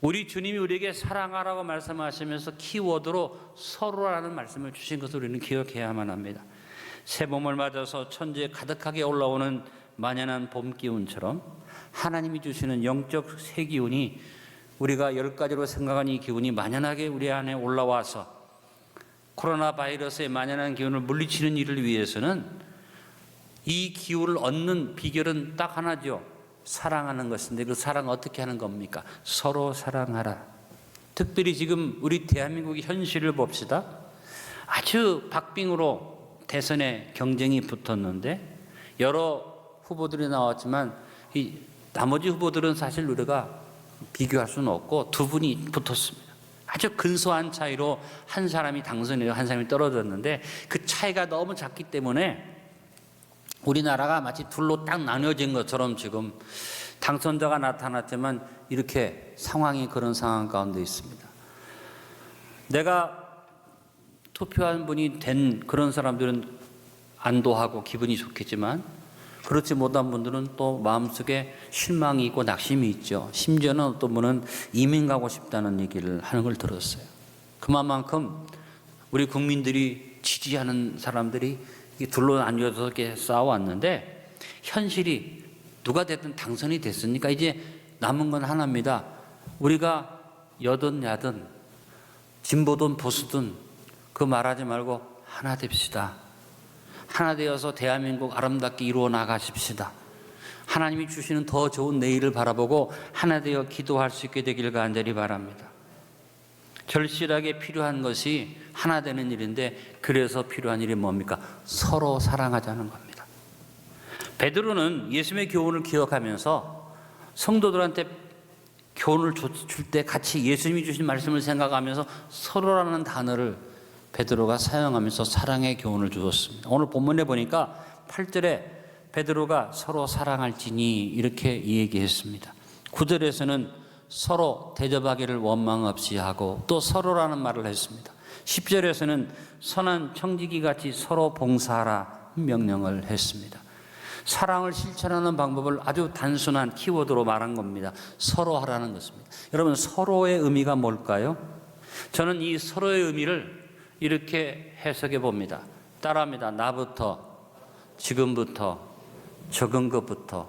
우리 주님이 우리에게 사랑하라고 말씀하시면서 키워드로 서로라는 말씀을 주신 것을 우리는 기억해야만 합니다. 새봄을 맞아서 천지에 가득하게 올라오는 만연한 봄 기운처럼 하나님이 주시는 영적 새 기운이, 우리가 10가지로 생각한 이 기운이 만연하게 우리 안에 올라와서 코로나 바이러스의 만연한 기운을 물리치는 일을 위해서는 이 기운을 얻는 비결은 딱 하나죠. 사랑하는 것인데, 그 사랑 어떻게 하는 겁니까? 서로 사랑하라. 특별히 지금 우리 대한민국의 현실을 봅시다. 아주 박빙으로 대선에 경쟁이 붙었는데 여러 후보들이 나왔지만 이 나머지 후보들은 사실 우리가 비교할 수는 없고 두 분이 붙었습니다. 아주 근소한 차이로 한 사람이 당선이고 한 사람이 떨어졌는데, 그 차이가 너무 작기 때문에 우리나라가 마치 둘로 딱 나뉘어진 것처럼 지금 당선자가 나타났지만 이렇게 상황이 그런 상황 가운데 있습니다. 내가 투표한 분이 된 그런 사람들은 안도하고 기분이 좋겠지만, 그렇지 못한 분들은 또 마음속에 실망이 있고 낙심이 있죠. 심지어는 어떤 분은 이민 가고 싶다는 얘기를 하는 걸 들었어요. 그만큼 우리 국민들이 지지하는 사람들이 둘로 나뉘어서 이렇게 싸워왔는데, 현실이 누가 됐든 당선이 됐으니까 이제 남은 건 하나입니다. 우리가 여든 야든 진보든 보수든 그 말하지 말고 하나 됩시다. 하나 되어서 대한민국 아름답게 이루어 나가십시다. 하나님이 주시는 더 좋은 내일을 바라보고 하나 되어 기도할 수 있게 되길 간절히 바랍니다. 절실하게 필요한 것이 하나 되는 일인데, 그래서 필요한 일이 뭡니까? 서로 사랑하자는 겁니다. 베드로는 예수님의 교훈을 기억하면서 성도들한테 교훈을 줄 때 같이 예수님이 주신 말씀을 생각하면서 서로라는 단어를 베드로가 사용하면서 사랑의 교훈을 주었습니다. 오늘 본문에 보니까 8절에 베드로가 서로 사랑할지니 이렇게 얘기했습니다. 9절에서는 서로 대접하기를 원망 없이 하고 또 서로라는 말을 했습니다. 10절에서는 선한 청지기 같이 서로 봉사하라 명령을 했습니다. 사랑을 실천하는 방법을 아주 단순한 키워드로 말한 겁니다. 서로 하라는 것입니다. 여러분, 서로의 의미가 뭘까요? 저는 이 서로의 의미를 이렇게 해석해 봅니다. 따라합니다. 나부터, 지금부터, 적은 것부터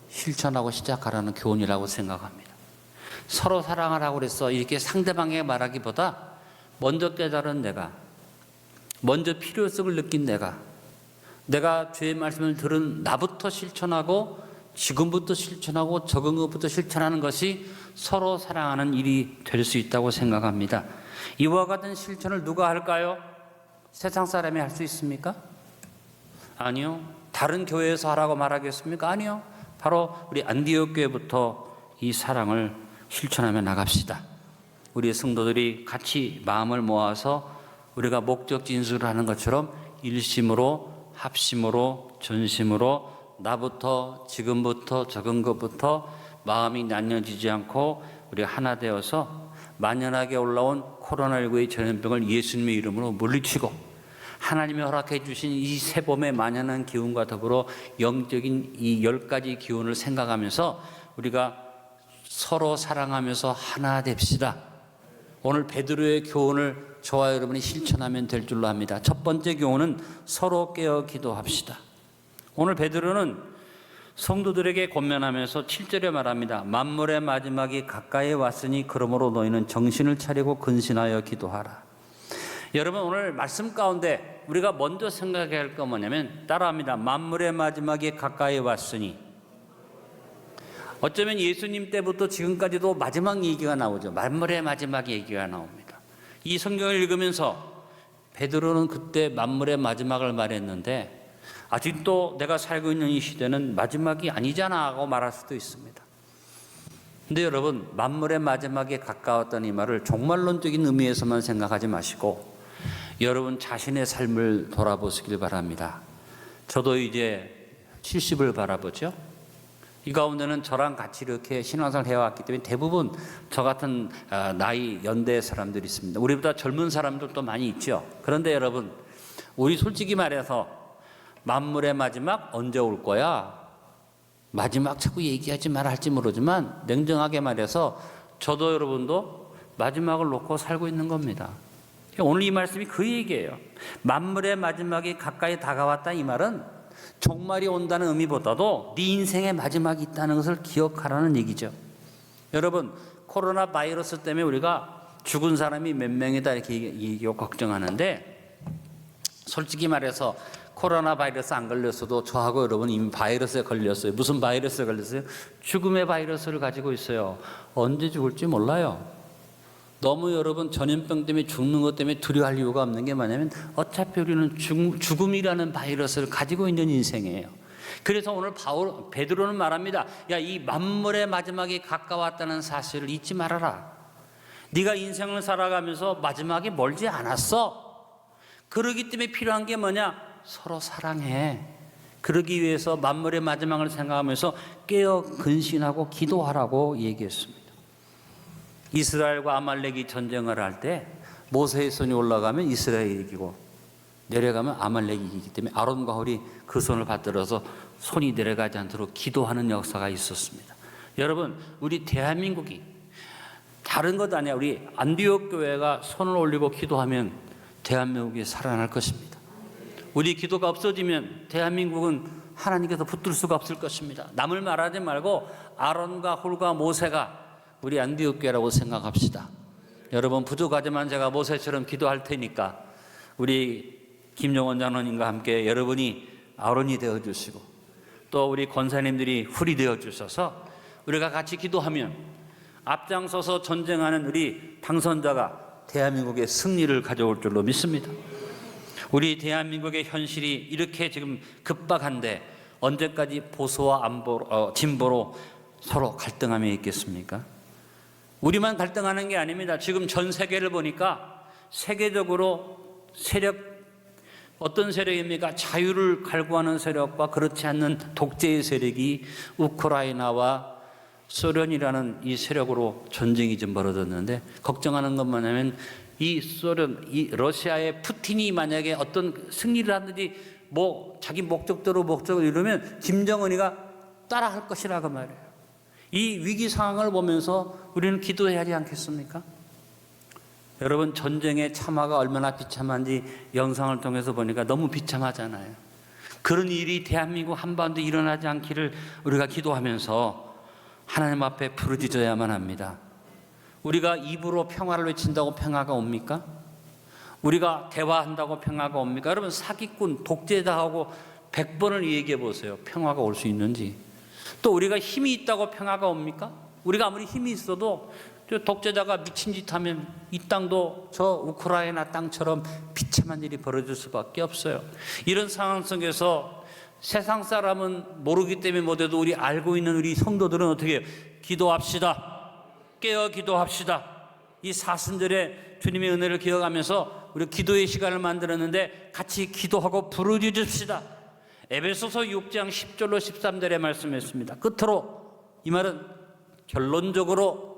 실천하고 시작하라는 교훈이라고 생각합니다. 서로 사랑하라고 그래서 이렇게 상대방에게 말하기보다 먼저 깨달은 내가, 먼저 필요성을 느낀 내가 주의 말씀을 들은 나부터 실천하고 지금부터 실천하고 적은 것부터 실천하는 것이 서로 사랑하는 일이 될 수 있다고 생각합니다. 이와 같은 실천을 누가 할까요? 세상 사람이 할 수 있습니까? 아니요. 다른 교회에서 하라고 말하겠습니까? 아니요. 바로 우리 안디옥 교회부터 이 사랑을 실천하며 나갑시다. 우리 성도들이 같이 마음을 모아서 우리가 목적 진술을 하는 것처럼 일심으로, 합심으로, 전심으로 나부터, 지금부터, 적은 것부터 마음이 나뉘어지지 않고 우리 하나 되어서 만연하게 올라온 코로나19의 전염병을 예수님의 이름으로 물리치고 하나님이 허락해 주신 이 새봄의 만연한 기운과 더불어 영적인 이 10가지 기운을 생각하면서 우리가 서로 사랑하면서 하나 됩시다. 오늘 베드로의 교훈을 저와 여러분이 실천하면 될 줄로 압니다. 첫 번째 교훈은 서로 깨어 기도합시다. 오늘 베드로는 성도들에게 권면하면서 7절에 말합니다. 만물의 마지막이 가까이 왔으니 그러므로 너희는 정신을 차리고 근신하여 기도하라. 여러분, 오늘 말씀 가운데 우리가 먼저 생각해야 할 건 뭐냐면, 따라합니다. 만물의 마지막이 가까이 왔으니. 어쩌면 예수님 때부터 지금까지도 마지막 얘기가 나오죠. 만물의 마지막 얘기가 나옵니다. 이 성경을 읽으면서 베드로는 그때 만물의 마지막을 말했는데, 아직도 내가 살고 있는 이 시대는 마지막이 아니잖아 하고 말할 수도 있습니다. 근데 여러분, 만물의 마지막에 가까웠다는 이 말을 종말론적인 의미에서만 생각하지 마시고 여러분 자신의 삶을 돌아보시길 바랍니다. 저도 이제 70을 바라보죠. 이 가운데는 저랑 같이 이렇게 신앙생활을 해왔기 때문에 대부분 저 같은 나이 연대 사람들이 있습니다. 우리보다 젊은 사람들도 많이 있죠. 그런데 여러분, 우리 솔직히 말해서 만물의 마지막 언제 올 거야? 마지막 자꾸 얘기하지 말아 할지 모르지만 냉정하게 말해서 저도 여러분도 마지막을 놓고 살고 있는 겁니다. 오늘 이 말씀이 그 얘기예요. 만물의 마지막이 가까이 다가왔다, 이 말은 종말이 온다는 의미보다도 네 인생의 마지막이 있다는 것을 기억하라는 얘기죠. 여러분, 코로나 바이러스 때문에 우리가 죽은 사람이 몇 명이다 이렇게 얘기하고 걱정하는데, 솔직히 말해서 코로나 바이러스 안 걸렸어도 저하고 여러분 이미 바이러스에 걸렸어요. 무슨 바이러스에 걸렸어요? 죽음의 바이러스를 가지고 있어요. 언제 죽을지 몰라요. 너무 여러분 전염병 때문에 죽는 것 때문에 두려워할 이유가 없는 게 뭐냐면 어차피 우리는 죽음이라는 바이러스를 가지고 있는 인생이에요. 그래서 오늘 베드로는 말합니다. 야, 이 만물의 마지막이 가까웠다는 사실을 잊지 말아라. 네가 인생을 살아가면서 마지막이 멀지 않았어. 그러기 때문에 필요한 게 뭐냐? 서로 사랑해. 그러기 위해서 만물의 마지막을 생각하면서 깨어 근신하고 기도하라고 얘기했습니다. 이스라엘과 아말렉이 전쟁을 할 때 모세의 손이 올라가면 이스라엘이 이기고 내려가면 아말렉이 이기기 때문에 아론과 홀이 그 손을 받들어서 손이 내려가지 않도록 기도하는 역사가 있었습니다. 여러분, 우리 대한민국이 다른 것 아니야. 우리 안디옥 교회가 손을 올리고 기도하면 대한민국이 살아날 것입니다. 우리 기도가 없어지면 대한민국은 하나님께서 붙들 수가 없을 것입니다. 남을 말하지 말고 아론과 홀과 모세가 우리 안디옥 교회라고 생각합시다. 여러분, 부족하지만 제가 모세처럼 기도할 테니까 우리 김용원 장로님과 함께 여러분이 아론이 되어주시고 또 우리 권사님들이 훌이 되어주셔서 우리가 같이 기도하면 앞장서서 전쟁하는 우리 당선자가 대한민국의 승리를 가져올 줄로 믿습니다. 우리 대한민국의 현실이 이렇게 지금 급박한데 언제까지 보수와 진보로 서로 갈등하며 있겠습니까? 우리만 갈등하는 게 아닙니다. 지금 전 세계를 보니까 세계적으로 어떤 세력입니까? 자유를 갈구하는 세력과 그렇지 않는 독재의 세력이 우크라이나와 소련이라는 이 세력으로 전쟁이 좀 벌어졌는데, 걱정하는 건 뭐냐면 이 러시아의 푸틴이 만약에 어떤 승리를 하든지 자기 목적대로 이루면 김정은이가 따라할 것이라고 말해요. 이 위기 상황을 보면서 우리는 기도해야 하지 않겠습니까? 여러분, 전쟁의 참화가 얼마나 비참한지 영상을 통해서 보니까 너무 비참하잖아요. 그런 일이 대한민국 한반도에 일어나지 않기를 우리가 기도하면서 하나님 앞에 부르짖어야만 합니다. 우리가 입으로 평화를 외친다고 평화가 옵니까? 우리가 대화한다고 평화가 옵니까? 여러분, 사기꾼, 독재자하고 100번을 얘기해 보세요. 평화가 올 수 있는지. 또 우리가 힘이 있다고 평화가 옵니까? 우리가 아무리 힘이 있어도 저 독재자가 미친 짓 하면 이 땅도 저 우크라이나 땅처럼 비참한 일이 벌어질 수밖에 없어요. 이런 상황 속에서 세상 사람은 모르기 때문에 못해도 우리 알고 있는 우리 성도들은 어떻게 해요? 기도합시다. 깨어 기도합시다. 이 사순절에 주님의 은혜를 기억하면서 우리 기도의 시간을 만들었는데 같이 기도하고 부르짖읍시다. 에베소서 6장 10절로 13절에 말씀했습니다. 끝으로 이 말은 결론적으로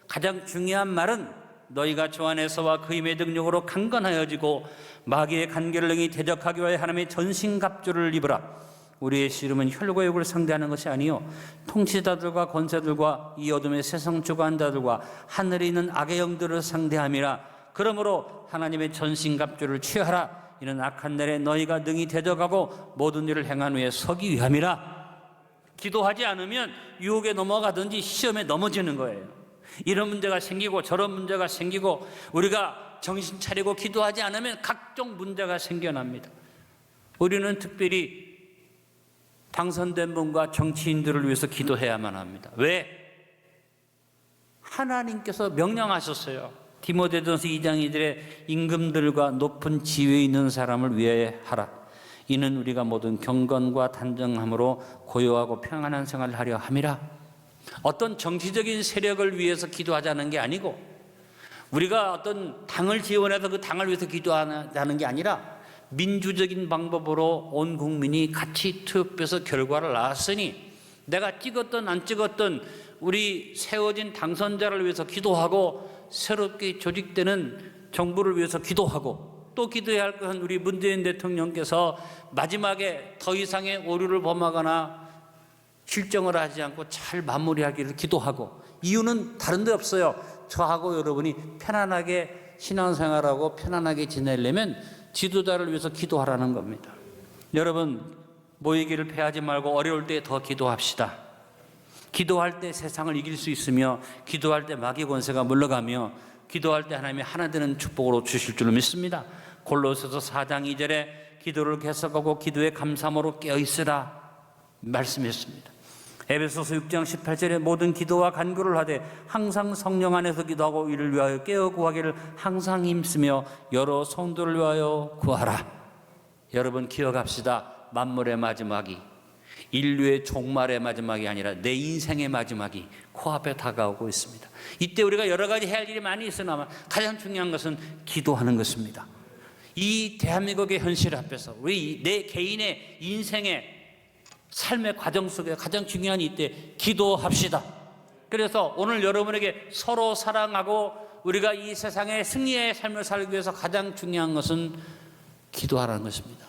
가장 중요한 말은 너희가 주 안에서와 그 힘의 능력으로 강건하여지고 마귀의 간계를 능히 대적하기 위하여 하나님의 전신갑주를 입으라. 우리의 씨름은 혈과 육을 상대하는 것이 아니요 통치자들과 권세들과 이 어둠의 세상 주관자들과 하늘에 있는 악의 영들을 상대함이라. 그러므로 하나님의 전신갑주를 취하라. 이는 악한 날에 너희가 능히 대적하고 모든 일을 행한 후에 서기 위함이라. 기도하지 않으면 유혹에 넘어가든지 시험에 넘어지는 거예요. 이런 문제가 생기고 저런 문제가 생기고 우리가 정신 차리고 기도하지 않으면 각종 문제가 생겨납니다. 우리는 특별히 당선된 분과 정치인들을 위해서 기도해야만 합니다. 왜? 하나님께서 명령하셨어요. 디모데전서 2장 2절에 임금들과 높은 지위에 있는 사람을 위하여 하라. 이는 우리가 모든 경건과 단정함으로 고요하고 평안한 생활을 하려 함이라. 어떤 정치적인 세력을 위해서 기도하자는 게 아니고 우리가 어떤 당을 지원해서 그 당을 위해서 기도하자는 게 아니라 민주적인 방법으로 온 국민이 같이 투표해서 결과를 낳았으니 내가 찍었든 안 찍었든 우리 세워진 당선자를 위해서 기도하고 새롭게 조직되는 정부를 위해서 기도하고 또 기도해야 할 것은 우리 문재인 대통령께서 마지막에 더 이상의 오류를 범하거나 실정을 하지 않고 잘 마무리하기를 기도하고, 이유는 다른 데 없어요. 저하고 여러분이 편안하게 신앙생활하고 편안하게 지내려면 지도자를 위해서 기도하라는 겁니다. 여러분, 모이기를 패하지 말고 어려울 때 더 기도합시다. 기도할 때 세상을 이길 수 있으며, 기도할 때 마귀 권세가 물러가며, 기도할 때 하나님이 하나 되는 축복으로 주실 줄로 믿습니다. 골로새서 4장 2절에 기도를 계속하고 기도의 감사함으로 깨어있으라 말씀했습니다. 에베소서 6장 18절에 모든 기도와 간구를 하되 항상 성령 안에서 기도하고 이를 위하여 깨어 구하기를 항상 힘쓰며 여러 성도를 위하여 구하라. 여러분, 기억합시다. 만물의 마지막이, 인류의 종말의 마지막이 아니라 내 인생의 마지막이 코앞에 다가오고 있습니다. 이때 우리가 여러 가지 해야 할 일이 많이 있으나 가장 중요한 것은 기도하는 것입니다. 이 대한민국의 현실 앞에서 우리 내 개인의 인생의 삶의 과정 속에 가장 중요한 이때 기도합시다. 그래서 오늘 여러분에게 서로 사랑하고 우리가 이 세상의 승리의 삶을 살기 위해서 가장 중요한 것은 기도하라는 것입니다.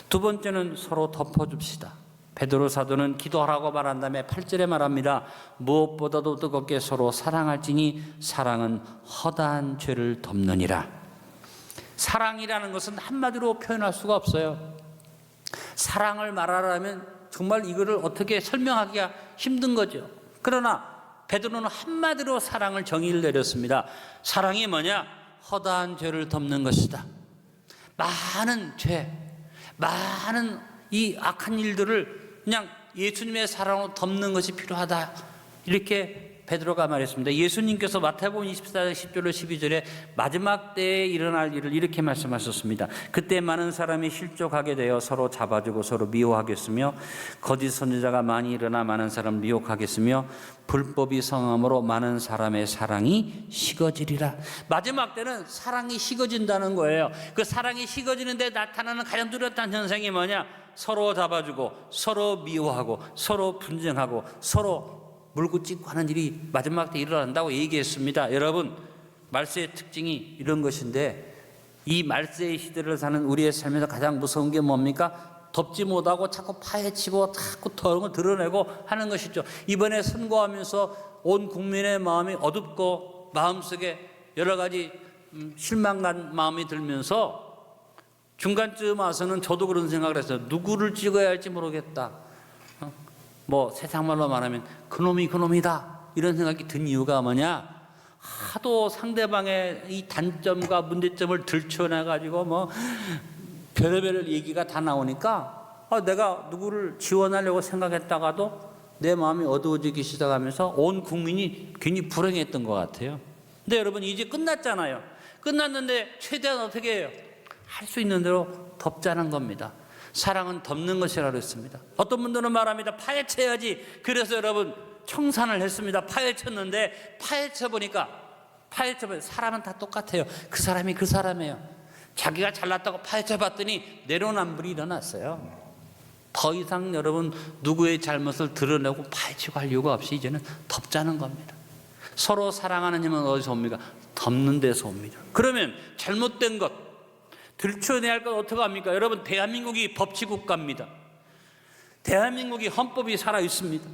두 번째는 서로 덮어줍시다. 베드로 사도는 기도하라고 말한 다음에 8절에 말합니다. 무엇보다도 뜨겁게 서로 사랑할지니 사랑은 허다한 죄를 덮느니라. 사랑이라는 것은 한마디로 표현할 수가 없어요. 사랑을 말하라면 정말 이거를 어떻게 설명하기가 힘든 거죠. 그러나 베드로는 한마디로 사랑을 정의를 내렸습니다. 사랑이 뭐냐? 허다한 죄를 덮는 것이다. 많은 죄, 많은 이 악한 일들을 그냥 예수님의 사랑으로 덮는 것이 필요하다. 이렇게 베드로가 말했습니다. 예수님께서 마태복음 24장 10절로 12절에 마지막 때에 일어날 일을 이렇게 말씀하셨습니다. 그때 많은 사람이 실족하게 되어 서로 잡아주고 서로 미워하겠으며 거짓 선지자가 많이 일어나 많은 사람을 미혹하겠으며 불법이 성함으로 많은 사람의 사랑이 식어지리라. 마지막 때는 사랑이 식어진다는 거예요. 그 사랑이 식어지는데 나타나는 가장 뚜렷한 현상이 뭐냐? 서로 잡아주고 서로 미워하고 서로 분쟁하고 서로 물고 찢고 하는 일이 마지막 때 일어난다고 얘기했습니다. 여러분, 말세의 특징이 이런 것인데, 이 말세의 시대를 사는 우리의 삶에서 가장 무서운 게 뭡니까? 덮지 못하고 자꾸 파헤치고 자꾸 더러운 걸 드러내고 하는 것이죠. 이번에 선거하면서 온 국민의 마음이 어둡고 마음속에 여러 가지 실망한 마음이 들면서 중간쯤 와서는 저도 그런 생각을 했어요. 누구를 찍어야 할지 모르겠다. 뭐 세상 말로 말하면 그놈이다 이런 생각이 든 이유가 뭐냐? 하도 상대방의 이 단점과 문제점을 들춰내가지고 뭐 별의별 얘기가 다 나오니까 내가 누구를 지원하려고 생각했다가도 내 마음이 어두워지기 시작하면서 온 국민이 괜히 불행했던 것 같아요. 근데 여러분, 이제 끝났잖아요. 끝났는데 최대한 어떻게 해요? 할 수 있는 대로 덮자는 겁니다. 사랑은 덮는 것이라고 했습니다. 어떤 분들은 말합니다. 파헤쳐야지. 그래서 여러분, 청산을 했습니다. 파헤쳤는데 파헤쳐보니까 사람은 다 똑같아요. 그 사람이 그 사람이에요. 자기가 잘났다고 파헤쳐봤더니 내로남불이 일어났어요. 더 이상 여러분 누구의 잘못을 드러내고 파헤치고 할 이유가 없이 이제는 덮자는 겁니다. 서로 사랑하는 힘은 어디서 옵니까? 덮는 데서 옵니다. 그러면 잘못된 것 들춰내야 할 건 어떻게 합니까? 여러분, 대한민국이 법치국가입니다. 대한민국이 헌법이 살아있습니다.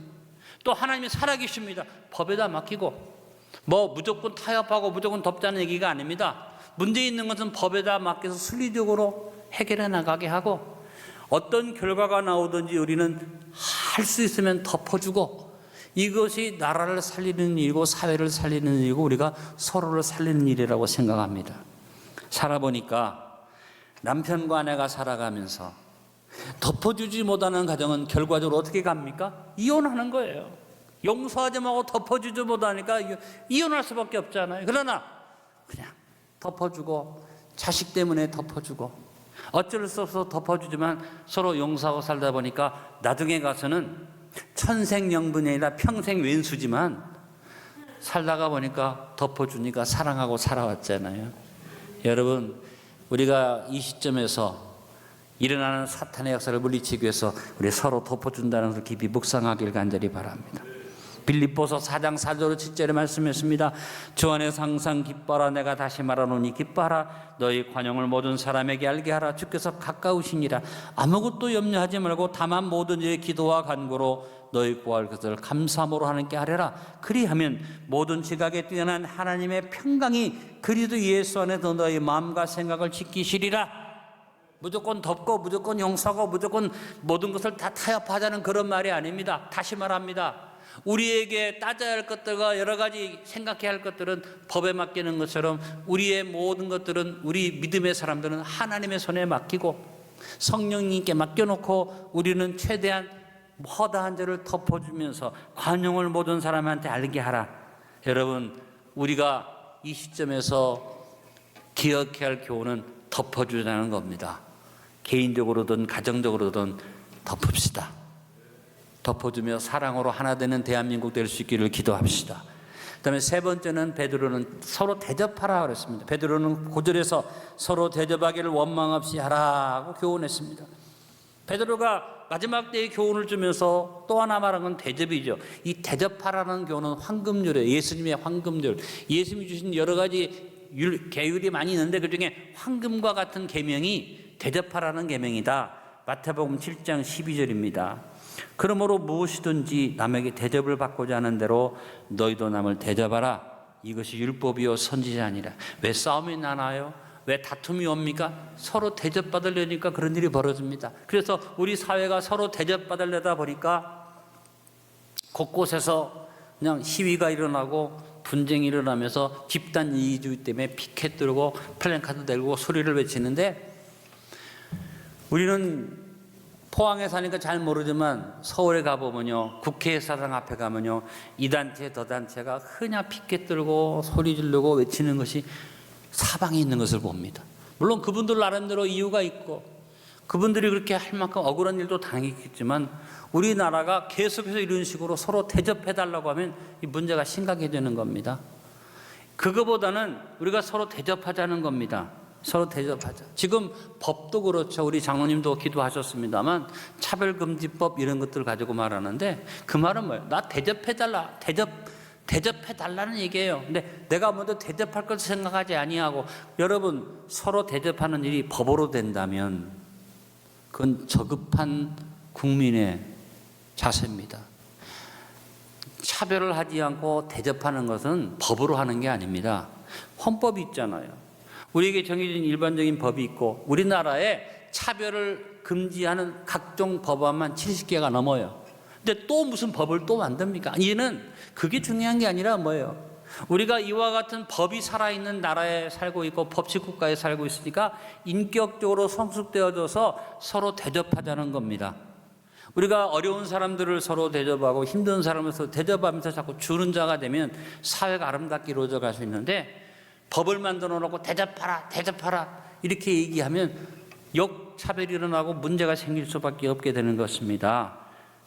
또 하나님이 살아계십니다. 법에다 맡기고 뭐 무조건 타협하고 무조건 덮자는 얘기가 아닙니다. 문제 있는 것은 법에다 맡겨서 순리적으로 해결해 나가게 하고 어떤 결과가 나오든지 우리는 할 수 있으면 덮어주고 이것이 나라를 살리는 일이고 사회를 살리는 일이고 우리가 서로를 살리는 일이라고 생각합니다. 살아보니까 남편과 아내가 살아가면서 덮어주지 못하는 가정은 결과적으로 어떻게 갑니까? 이혼하는 거예요. 용서하지 말고 덮어주지 못하니까 이혼할 수밖에 없잖아요. 그러나 그냥 덮어주고 자식 때문에 덮어주고 어쩔 수 없어 덮어주지만 서로 용서하고 살다 보니까 나중에 가서는 천생연분이 아니라 평생 왼수지만 살다가 보니까 덮어주니까 사랑하고 살아왔잖아요. 여러분, 우리가 이 시점에서 일어나는 사탄의 역사를 물리치기 위해서 우리 서로 덮어준다는 것을 깊이 묵상하길 간절히 바랍니다. 빌립보서 4장 4절 7절에 말씀했습니다. 주 안에서 항상 기뻐하라. 내가 다시 말하노니 기뻐하라. 너희 관용을 모든 사람에게 알게 하라. 주께서 가까우시니라. 아무것도 염려하지 말고 다만 모든 일에 기도와 간구로 너희 구할 것을 감사함으로 하나님께 하려라. 그리하면 모든 지각에 뛰어난 하나님의 평강이 그리스도 예수 안에서 너희 마음과 생각을 지키시리라. 무조건 덮고 무조건 용서하고 무조건 모든 것을 다 타협하자는 그런 말이 아닙니다. 다시 말합니다. 우리에게 따져야 할 것들과 여러 가지 생각해야 할 것들은 법에 맡기는 것처럼 우리의 모든 것들은 우리 믿음의 사람들은 하나님의 손에 맡기고 성령님께 맡겨놓고 우리는 최대한 허다한 죄를 덮어주면서 관용을 모든 사람한테 알게 하라. 여러분, 우리가 이 시점에서 기억해야 할 교훈은 덮어주자는 겁니다. 개인적으로든 가정적으로든 덮읍시다. 덮어주며 사랑으로 하나 되는 대한민국 될 수 있기를 기도합시다. 그다음에 세 번째는 베드로는 서로 대접하라 그랬습니다. 베드로는 9절에서 서로 대접하기를 원망 없이 하라고 교훈했습니다. 베드로가 마지막 때의 교훈을 주면서 또 하나 말한 건 대접이죠. 이 대접하라는 교훈은 황금률이에요. 예수님의 황금률. 예수님이 주신 여러 가지 계율이 많이 있는데 그중에 황금과 같은 계명이 대접하라는 계명이다. 마태복음 7장 12절입니다. 그러므로 무엇이든지 남에게 대접을 받고자 하는 대로 너희도 남을 대접하라. 이것이 율법이요 선지자니라. 왜 싸움이 나나요? 왜 다툼이 옵니까? 서로 대접받으려니까 그런 일이 벌어집니다. 그래서 우리 사회가 서로 대접받으려다 보니까 곳곳에서 그냥 시위가 일어나고 분쟁이 일어나면서 집단 이기주의 때문에 피켓 들고 플랜카드 들고 소리를 외치는데, 우리는 포항에 사니까 잘 모르지만 서울에 가보면요, 국회의사당 앞에 가면요, 이 단체 저 단체가 그냥 피켓 들고 소리 지르고 외치는 것이 사방에 있는 것을 봅니다. 물론 그분들 나름대로 이유가 있고 그분들이 그렇게 할 만큼 억울한 일도 당했겠지만 우리나라가 계속해서 이런 식으로 서로 대접해달라고 하면 이 문제가 심각해지는 겁니다. 그거보다는 우리가 서로 대접하자는 겁니다. 서로 대접하자. 지금 법도 그렇죠. 우리 장로님도 기도하셨습니다만 차별금지법 이런 것들을 가지고 말하는데 그 말은 뭐예요? 나 대접해달라. 대접해달라는 얘기예요. 근데 내가 먼저 대접할 것을 생각하지 아니하고, 여러분 서로 대접하는 일이 법으로 된다면 그건 저급한 국민의 자세입니다. 차별을 하지 않고 대접하는 것은 법으로 하는 게 아닙니다. 헌법이 있잖아요. 우리에게 정해진 일반적인 법이 있고 우리나라에 차별을 금지하는 각종 법안만 70개가 넘어요. 근데 또 무슨 법을 또 만듭니까? 이는 그게 중요한 게 아니라 뭐예요? 우리가 이와 같은 법이 살아있는 나라에 살고 있고 법치국가에 살고 있으니까 인격적으로 성숙되어져서 서로 대접하자는 겁니다. 우리가 어려운 사람들을 서로 대접하고 힘든 사람을 서로 대접하면서 자꾸 주는 자가 되면 사회가 아름답게 이루어져 갈 수 있는데, 법을 만들어 놓고 대접하라 이렇게 얘기하면 역차별이 일어나고 문제가 생길 수밖에 없게 되는 것입니다.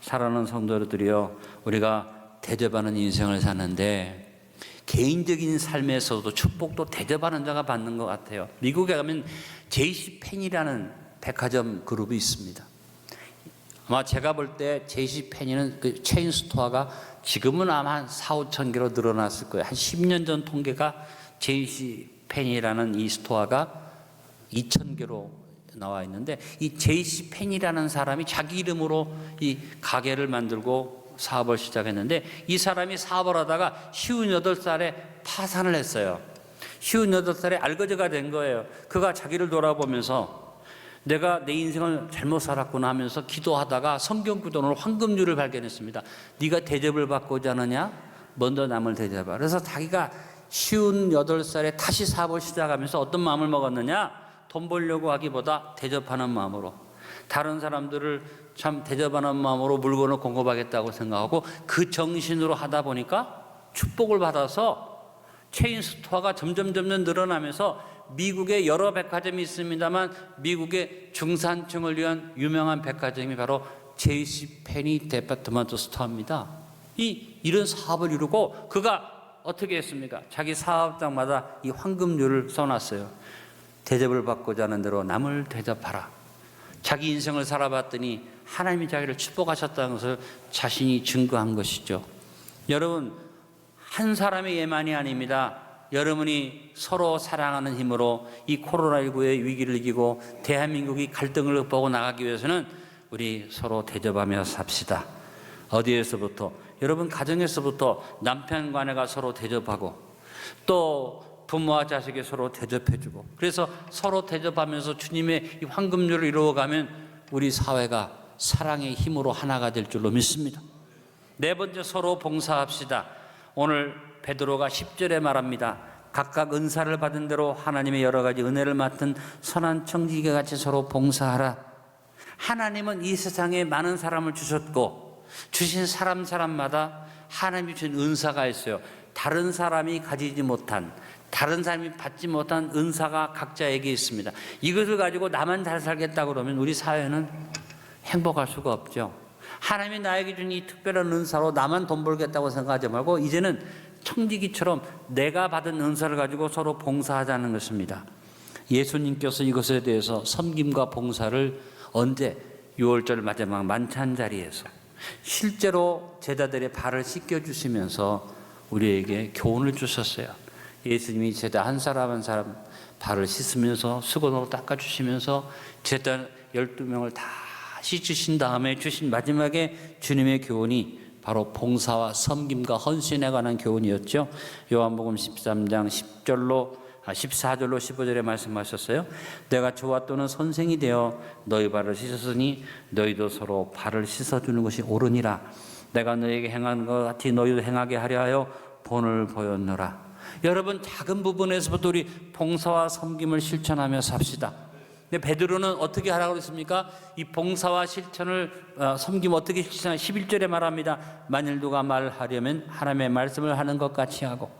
사랑하는 성도들이여, 우리가 대접하는 인생을 사는데 개인적인 삶에서도 축복도 대접하는 자가 받는 것 같아요. 미국에 가면 JC펜이라는 백화점 그룹이 있습니다. 아마 제가 볼 때 JC펜이는 그 체인 스토어가 지금은 아마 한 4, 5천 개로 늘어났을 거예요. 한 10년 전 통계가 JC펜이라는 이 스토어가 2천 개로 나와 있는데, 이 JC펜이라는 사람이 자기 이름으로 이 가게를 만들고 사업을 시작했는데, 이 사람이 사업을 하다가 58살에 파산을 했어요. 58살에 알거지가 된 거예요. 그가 자기를 돌아보면서 내가 내 인생을 잘못 살았구나 하면서 기도하다가 성경 구절로 황금률을 발견했습니다. 네가 대접을 받고자 하느냐? 먼저 남을 대접하라. 그래서 자기가 58살에 다시 사업을 시작하면서 어떤 마음을 먹었느냐? 돈 벌려고 하기보다 대접하는 마음으로, 다른 사람들을 참 대접하는 마음으로 물건을 공급하겠다고 생각하고 그 정신으로 하다 보니까 축복을 받아서 체인 스토어가 점점 늘어나면서 미국에 여러 백화점이 있습니다만 미국의 중산층을 위한 유명한 백화점이 바로 JC펜이 데파트먼트 스토어입니다. 이런 사업을 이루고 그가 어떻게 했습니까? 자기 사업장마다 이 황금률을 써놨어요. 대접을 받고자 하는 대로 남을 대접하라. 자기 인생을 살아봤더니 하나님이 자기를 축복하셨다는 것을 자신이 증거한 것이죠. 여러분, 한 사람의 예만이 아닙니다. 여러분이 서로 사랑하는 힘으로 이 코로나19의 위기를 이기고 대한민국이 갈등을 극복하고 나가기 위해서는 우리 서로 대접하며 삽시다. 어디에서부터? 여러분 가정에서부터 남편과 아내가 서로 대접하고 또 부모와 자식이 서로 대접해주고, 그래서 서로 대접하면서 주님의 이 황금률을 이루어가면 우리 사회가 사랑의 힘으로 하나가 될 줄로 믿습니다. 네 번째, 서로 봉사합시다. 오늘 베드로가 10절에 말합니다. 각각 은사를 받은 대로 하나님의 여러 가지 은혜를 맡은 선한 청지기와 같이 서로 봉사하라. 하나님은 이 세상에 많은 사람을 주셨고 주신 사람마다 하나님이 주신 은사가 있어요. 다른 사람이 가지지 못한, 다른 사람이 받지 못한 은사가 각자에게 있습니다. 이것을 가지고 나만 잘 살겠다 그러면 우리 사회는 행복할 수가 없죠. 하나님이 나에게 준 이 특별한 은사로 나만 돈 벌겠다고 생각하지 말고 이제는 청지기처럼 내가 받은 은사를 가지고 서로 봉사하자는 것입니다. 예수님께서 이것에 대해서 섬김과 봉사를 언제? 6월절 마지막 만찬 자리에서 실제로 제자들의 발을 씻겨주시면서 우리에게 교훈을 주셨어요. 예수님이 제자 한 사람 한 사람 발을 씻으면서 수건으로 닦아주시면서 제자 12명을 다 씻으신 다음에 주신 마지막에 주님의 교훈이 바로 봉사와 섬김과 헌신에 관한 교훈이었죠. 요한복음 13장 14절로 15절에 말씀하셨어요. 내가 저와 또는 선생이 되어 너희 발을 씻었으니 너희도 서로 발을 씻어주는 것이 옳으니라. 내가 너희에게 행한 것 같이 너희도 행하게 하려 하여 본을 보였노라. 여러분, 작은 부분에서부터 우리 봉사와 섬김을 실천하며 삽시다. 근데 베드로는 어떻게 하라고 그랬습니까? 이 봉사와 실천을 섬김 어떻게 실천하냐? 11절에 말합니다. 만일 누가 말하려면 하나님의 말씀을 하는 것 같이 하고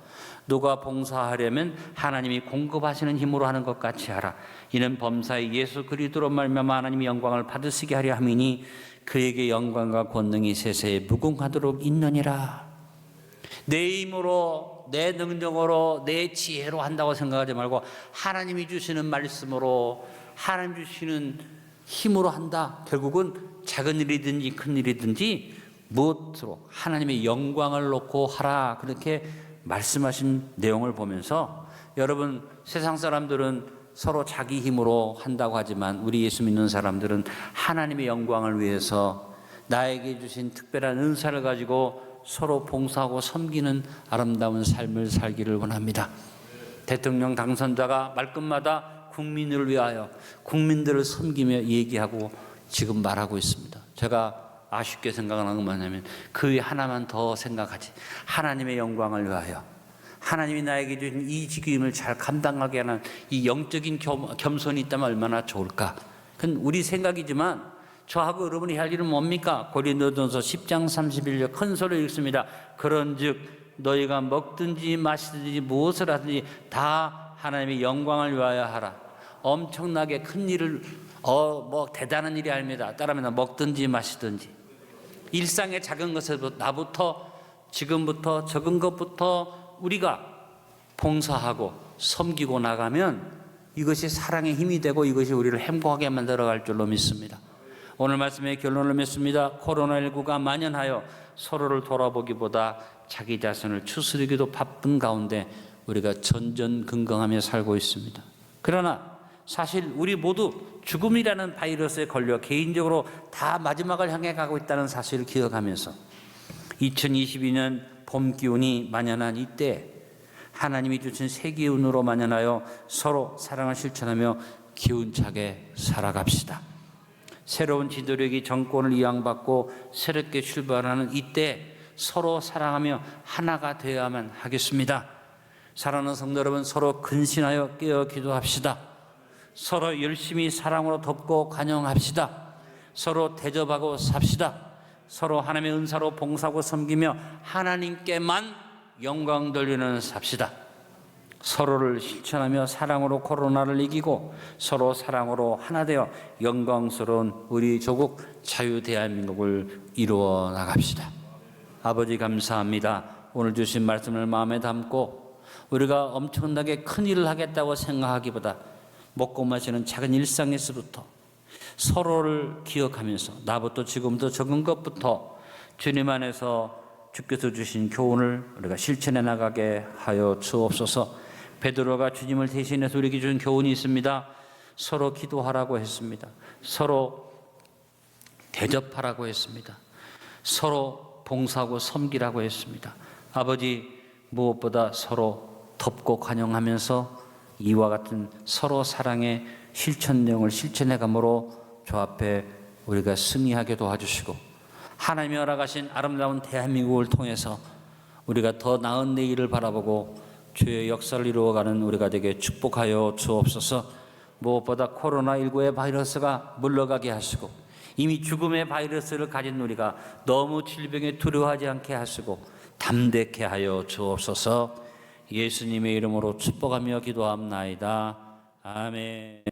누가 봉사하려면 하나님이 공급하시는 힘으로 하는 것 같이 하라. 이는 범사의 예수 그리스도로 말미암아 하나님의 영광을 받으시게 하려 함이니 그에게 영광과 권능이 세세에 무궁하도록 있느니라. 내 힘으로, 내 능력으로, 내 지혜로 한다고 생각하지 말고 하나님이 주시는 말씀으로, 하나님 주시는 힘으로 한다. 결국은 작은 일이든지 큰 일이든지 무엇으로 하나님의 영광을 놓고 하라. 그렇게 말씀하신 내용을 보면서 여러분, 세상 사람들은 서로 자기 힘으로 한다고 하지만 우리 예수 믿는 사람들은 하나님의 영광을 위해서 나에게 주신 특별한 은사를 가지고 서로 봉사하고 섬기는 아름다운 삶을 살기를 원합니다. 대통령 당선자가 말끝마다 국민을 위하여 국민들을 섬기며 얘기하고 지금 말하고 있습니다. 제가 아쉽게 생각하는 건 뭐냐면 그 위에 하나만 더 생각하지. 하나님의 영광을 위하여 하나님이 나에게 주신 이 직임을 잘 감당하게 하는 이 영적인 겸손이 있다면 얼마나 좋을까. 그건 우리 생각이지만 저하고 여러분이 할 일은 뭡니까? 고린도전서 10장 31절 큰 소리를 읽습니다. 그런즉 너희가 먹든지 마시든지 무엇을 하든지 다 하나님의 영광을 위하여 하라. 엄청나게 큰 일을 대단한 일이 아닙니다. 따라합니다. 먹든지 마시든지 일상의 작은 것에서 나부터 지금부터 적은 것부터 우리가 봉사하고 섬기고 나가면 이것이 사랑의 힘이 되고 이것이 우리를 행복하게 만들어갈 줄로 믿습니다. 오늘 말씀의 결론을 맺습니다. 코로나19가 만연하여 서로를 돌아보기보다 자기 자신을 추스르기도 바쁜 가운데 우리가 전전긍긍하며 살고 있습니다. 그러나 사실 우리 모두 죽음이라는 바이러스에 걸려 개인적으로 다 마지막을 향해 가고 있다는 사실을 기억하면서 2022년 봄 기운이 만연한 이때 하나님이 주신 새 기운으로 만연하여 서로 사랑을 실천하며 기운차게 살아갑시다. 새로운 지도력이 정권을 이양받고 새롭게 출발하는 이때 서로 사랑하며 하나가 되어야만 하겠습니다. 사랑하는 성도 여러분, 서로 근신하여 깨어 기도합시다. 서로 열심히 사랑으로 돕고 간영합시다. 서로 대접하고 삽시다. 서로 하나님의 은사로 봉사하고 섬기며 하나님께만 영광 돌리는 삽시다. 서로를 실천하며 사랑으로 코로나를 이기고 서로 사랑으로 하나 되어 영광스러운 우리 조국 자유 대한민국을 이루어 나갑시다. 아버지 감사합니다. 오늘 주신 말씀을 마음에 담고 우리가 엄청나게 큰 일을 하겠다고 생각하기보다 먹고 마시는 작은 일상에서부터 서로를 기억하면서 나부터 지금부터 적은 것부터 주님 안에서 주께서 주신 교훈을 우리가 실천해 나가게 하여 주옵소서. 베드로가 주님을 대신해서 우리에게 준 교훈이 있습니다. 서로 기도하라고 했습니다. 서로 대접하라고 했습니다. 서로 봉사하고 섬기라고 했습니다. 아버지, 무엇보다 서로 덮고 관용하면서 이와 같은 서로 사랑의 실천령을 실천해감으로 주 앞에 우리가 승리하게 도와주시고, 하나님이 허락하신 아름다운 대한민국을 통해서 우리가 더 나은 내일을 바라보고 주의 역사를 이루어가는 우리가 되게 축복하여 주옵소서. 무엇보다 코로나19의 바이러스가 물러가게 하시고, 이미 죽음의 바이러스를 가진 우리가 너무 질병에 두려워하지 않게 하시고 담대케 하여 주옵소서. 예수님의 이름으로 축복하며 기도합나이다. 아멘.